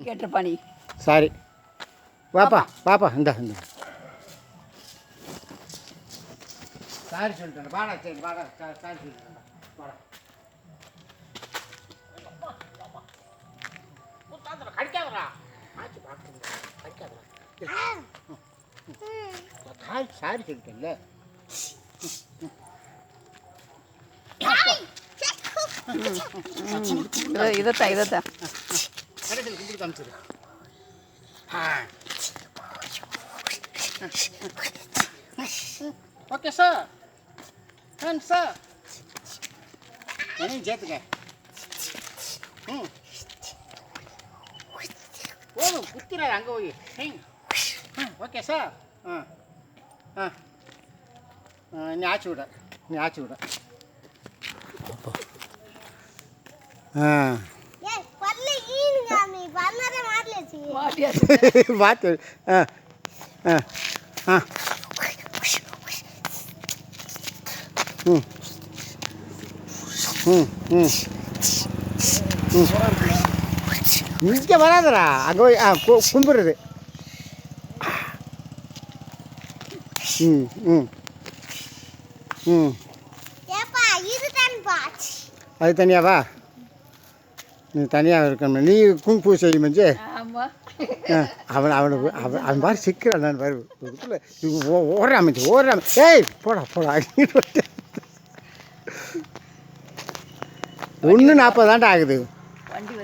கேட்டிருப்பா நீ. சாரி வாப்பா வாப்பா இந்த சாரி சொல்லிட்டேன் வாடா சரி வாடா சாரி சொல்லிட்டேன் வாடா கடிக்காதடா ஆச்சு பார்க்குறேன் கடிக்காதடா சாரி சொல்லிட்டேன்ல இதைத்தான் கடைசியில் கும்பிட்டு காமிச்சிரு ஓகே சார் சார் என்னையும் சேர்த்துக்க போதும் குத்திராது அங்கே போய் ஓகே சார் நீ ஆச்சு விட பார்த்து இங்கே வராதரா அங்கே போய் கும்பிடுறது அது தனியாவா நீ தனியாக இருக்கணும் நீ குங்கு செய்யும் மஞ்சு அவன் பாரு சிக்கிறான் பாரு ஓடுறான் ஏய் போடா 1:40 தாண்டா ஆகுது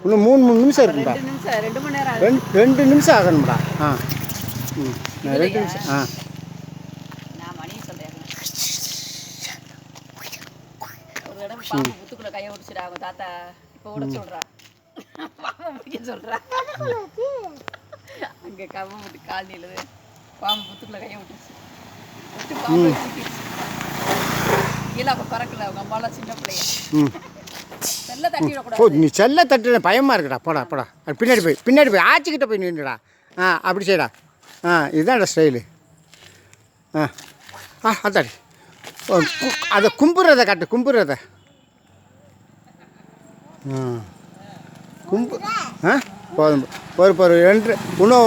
இன்னும் 3 நிமிஷம் இருக்கும்டா 2 நிமிஷம் ஆகணும்டா 2 நிமிஷம் புத்துக்குள்ள கையை விட்டுச்சுடா அவங்க தாத்தா இப்போ விட சொல்றா அங்கே கவம் கால் நீளுது பாம்பு புத்துக்குள்ள கையை விட்டுச்சு பாம்பு கீழே அப்போ பறக்கல அவங்க அம்மாலாம் சின்ன பிள்ளைய செல்ல தட்டி விடக்கூடாது நீ செல்ல தட்டு பயமாக இருக்குடா போடா பின்னாடி போய் ஆச்சிக்கிட்ட போய் நின்றுடா அப்படி செய்யடா இதுதான்டா ஸ்டைலு அதாடி அதை கும்பிட்றத காட்டு கும்பிட்றத போதும் ஒரு 2 இன்னும்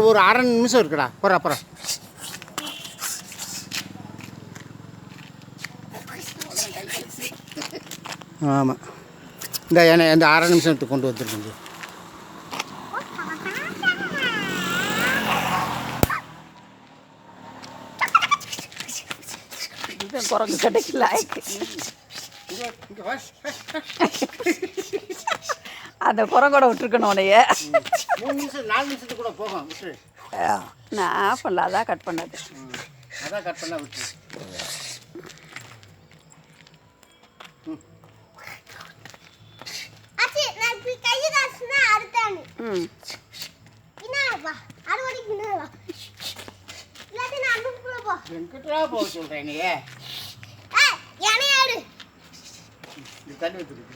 ஒரு அரை நிமிஷம் இருக்குடா போகிறா ஆமாம் இந்த அரை நிமிஷத்துக்கு கொண்டு வந்துருக்கேன் குரங்கு கிடைக்கல அந்த குரங்கோட விட்டுருக்கணும் உனைய 4 நிமிஷத்துக்கு கூட போகும் விட்டு நான் ஆஃப் பண்ணல அதான் கட் பண்ணது விட்டு எங்கிட்டா போக சொல்கிறேன் நீ தள்ளி வச்சிருக்கு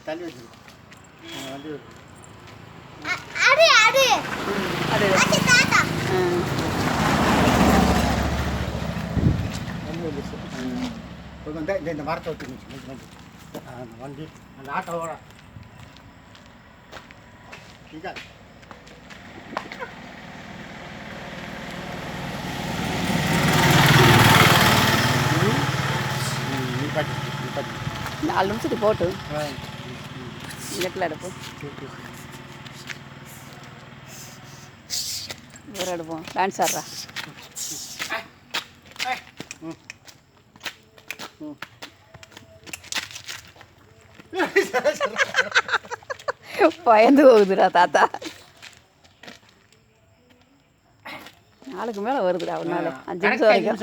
வந்து இந்த மரத்தை விட்டு வண்டி அந்த ஆட்டோவோட இங்கே நாலு நிமிஷத்துக்கு போட்டு இடத்துல எடுப்போம் வேறு எடுப்போம் டான்ஸ் ஆடுறா பயந்து போகுதுடா தாத்தா நாளுக்கு மேலே வருதுடா ஒரு நாள் 5 நிமிஷம் வரைக்கும்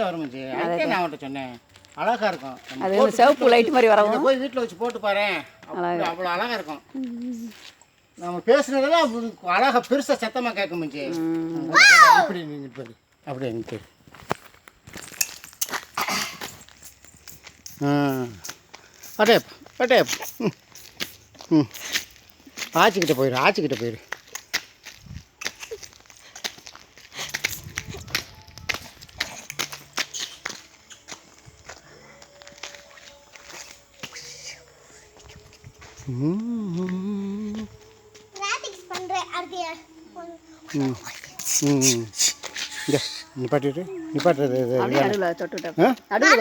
நான் அவன்கிட்ட சொன்னேன் அழகாக இருக்கும் அது சிவப்பு லைட் மாதிரி வரவும் போய் வீட்டில் வச்சு போட்டு பாரு அவ்வளோ அழகாக இருக்கும் நம்ம பேசுனதெல்லாம் அழகாக பெருசாக சத்தமாக கேட்க முடிஞ்சு இப்படி நீங்கள் பேர் அப்படியே எங்கள் பேர் அட்டே ஆச்சிக்கிட்ட போயிரு ம் ம் இங்கே நிப்பாட்டிட்டு நிப்பாட்டுறது அப்படியே நடுவில் தொட்டுவிட்டேன் ஆ நடுவில்